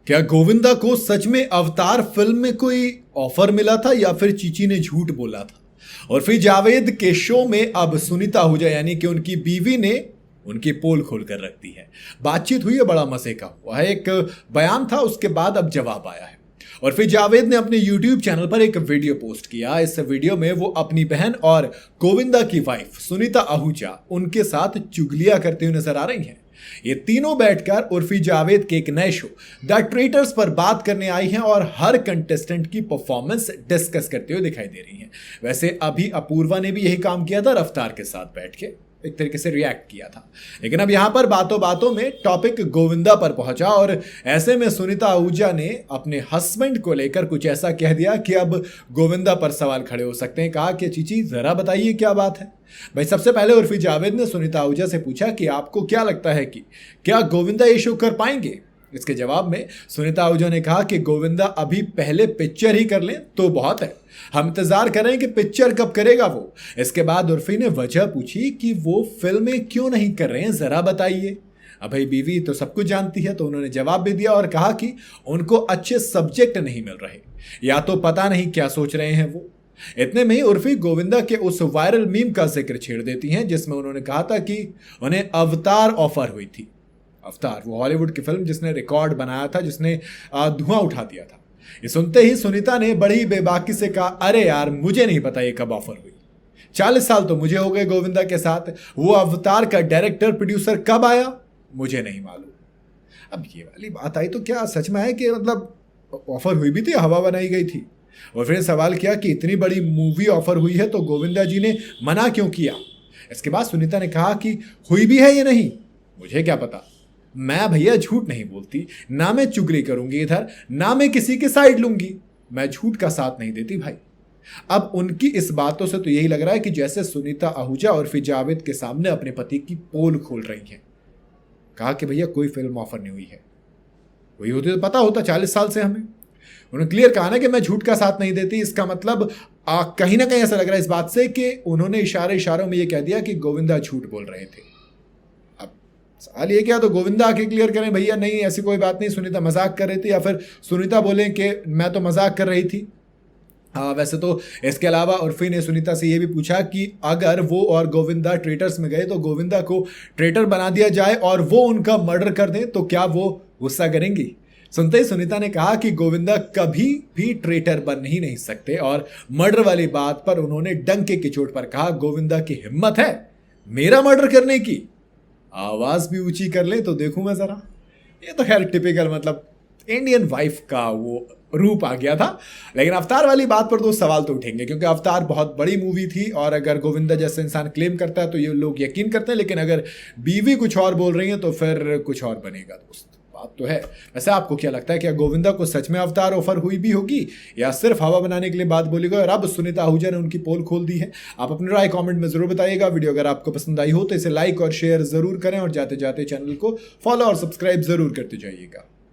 क्या गोविंदा को सच में अवतार फिल्म में कोई ऑफर मिला था या फिर चीची ने झूठ बोला था? और फिर जावेद के शो में अब सुनीता आहूजा यानी कि उनकी बीवी ने उनकी पोल खोल कर रख दी है। बातचीत हुई है, बड़ा मजे का हुआ है, एक बयान था, उसके बाद अब जवाब आया है। और फिर जावेद ने अपने YouTube चैनल पर एक वीडियो पोस्ट किया। इस वीडियो में वो अपनी बहन और गोविंदा की वाइफ सुनीता आहूजा उनके साथ चुगलियां करते हुए नजर आ रही हैं। ये तीनों बैठकर उर्फी जावेद के एक नए शो द ट्रेटर्स पर बात करने आई हैं और हर कंटेस्टेंट की परफॉर्मेंस डिस्कस करते हुए दिखाई दे रही हैं। वैसे अभी अपूर्वा ने भी यही काम किया था, रफ्तार के साथ बैठ के एक तरीके से रिएक्ट किया था। लेकिन अब यहां पर बातों बातों में टॉपिक गोविंदा पर पहुंचा और ऐसे में सुनीता आहूजा ने अपने हस्बैंड को लेकर कुछ ऐसा कह दिया कि अब गोविंदा पर सवाल खड़े हो सकते हैं। कहा कि चीची जरा बताइए क्या बात है। भाई सबसे पहले उर्फी जावेद ने सुनीता आहूजा से पूछा कि आपको क्या लगता है कि क्या गोविंदा ये शो कर पाएंगे। इसके जवाब में सुनीता आहूजा ने कहा कि गोविंदा अभी पहले पिक्चर ही कर लें तो बहुत है, हम इंतजार कर रहे हैं कि पिक्चर कब करेगा वो। इसके बाद उर्फी ने वजह पूछी कि वो फिल्में क्यों नहीं कर रहे हैं, जरा बताइए। अब भाई बीवी तो सब कुछ जानती है, तो उन्होंने जवाब भी दिया और कहा कि उनको अच्छे सब्जेक्ट नहीं मिल रहे, या तो पता नहीं क्या सोच रहे हैं वो। इतने में ही उर्फी गोविंदा के उस वायरल मीम का जिक्र छेड़ देती हैं जिसमें उन्होंने कहा था कि उन्हें अवतार ऑफर हुई थी। अवतार वो हॉलीवुड की फिल्म जिसने रिकॉर्ड बनाया था, जिसने धुआं उठा दिया था। ये सुनते ही सुनीता ने बड़ी बेबाकी से कहा, अरे यार मुझे नहीं पता ये कब ऑफर हुई, 40 साल तो मुझे हो गए गोविंदा के साथ, वो अवतार का डायरेक्टर प्रोड्यूसर कब आया मुझे नहीं मालूम। अब ये वाली बात आई तो क्या सच में है कि मतलब ऑफर हुई भी थी, हवा बनाई गई थी? और फिर सवाल किया कि इतनी बड़ी मूवी ऑफर हुई है तो गोविंदा जी ने मना क्यों किया। इसके बाद सुनीता ने कहा कि हुई भी है या नहीं मुझे क्या पता, मैं भैया झूठ नहीं बोलती, ना मैं चुगली करूंगी इधर, ना मैं किसी की साइड लूंगी, मैं झूठ का साथ नहीं देती भाई। अब उनकी इस बातों से तो यही लग रहा है कि जैसे सुनीता आहूजा और फिर जावेद के सामने अपने पति की पोल खोल रही हैं। कहा कि भैया कोई फिल्म ऑफर नहीं हुई है, वही होती तो पता होता 40 साल से हमें। उन्होंने क्लियर कहा ना कि मैं झूठ का साथ नहीं देती। इसका मतलब कहीं ना कहीं ऐसा लग रहा है इस बात से कि उन्होंने इशारों में यह कह दिया कि गोविंदा झूठ बोल रहे थे। अब सवाल ये क्या, तो गोविंदा आके क्लियर करें भैया नहीं ऐसी कोई बात नहीं, सुनीता मजाक कर रही थी, या फिर सुनीता बोले कि मैं तो मजाक कर रही थी। वैसे तो इसके अलावा उर्फी ने सुनीता से यह भी पूछा कि अगर वो और गोविंदा ट्रेटर्स में गए तो गोविंदा को ट्रेटर बना दिया जाए और वो उनका मर्डर कर दें तो क्या वो गुस्सा करेंगी। सुनते ही सुनीता ने कहा कि गोविंदा कभी भी ट्रेटर बन ही नहीं सकते और मर्डर वाली बात पर उन्होंने डंके की चोट पर कहा, गोविंदा की हिम्मत है मेरा मर्डर करने की, आवाज भी ऊंची कर ले तो देखूं मैं जरा। ये तो खैर टिपिकल मतलब इंडियन वाइफ का वो रूप आ गया था। लेकिन अवतार वाली बात पर तो सवाल तो उठेंगे क्योंकि अवतार बहुत बड़ी मूवी थी और अगर गोविंदा जैसे इंसान क्लेम करता है तो ये लोग यकीन करते हैं, लेकिन अगर बीवी कुछ और बोल रही है तो फिर कुछ और बनेगा दोस्त, बात तो है। वैसे आपको क्या लगता है, क्या गोविंदा को सच में अवतार ऑफर हुई भी होगी या सिर्फ हवा बनाने के लिए बात बोली गई और अब सुनीता आहूजा ने उनकी पोल खोल दी है? आप अपनी राय कमेंट में जरूर बताइएगा। वीडियो अगर आपको पसंद आई हो तो इसे लाइक और शेयर जरूर करें और जाते जाते चैनल को फॉलो और सब्सक्राइब जरूर करते जाइएगा।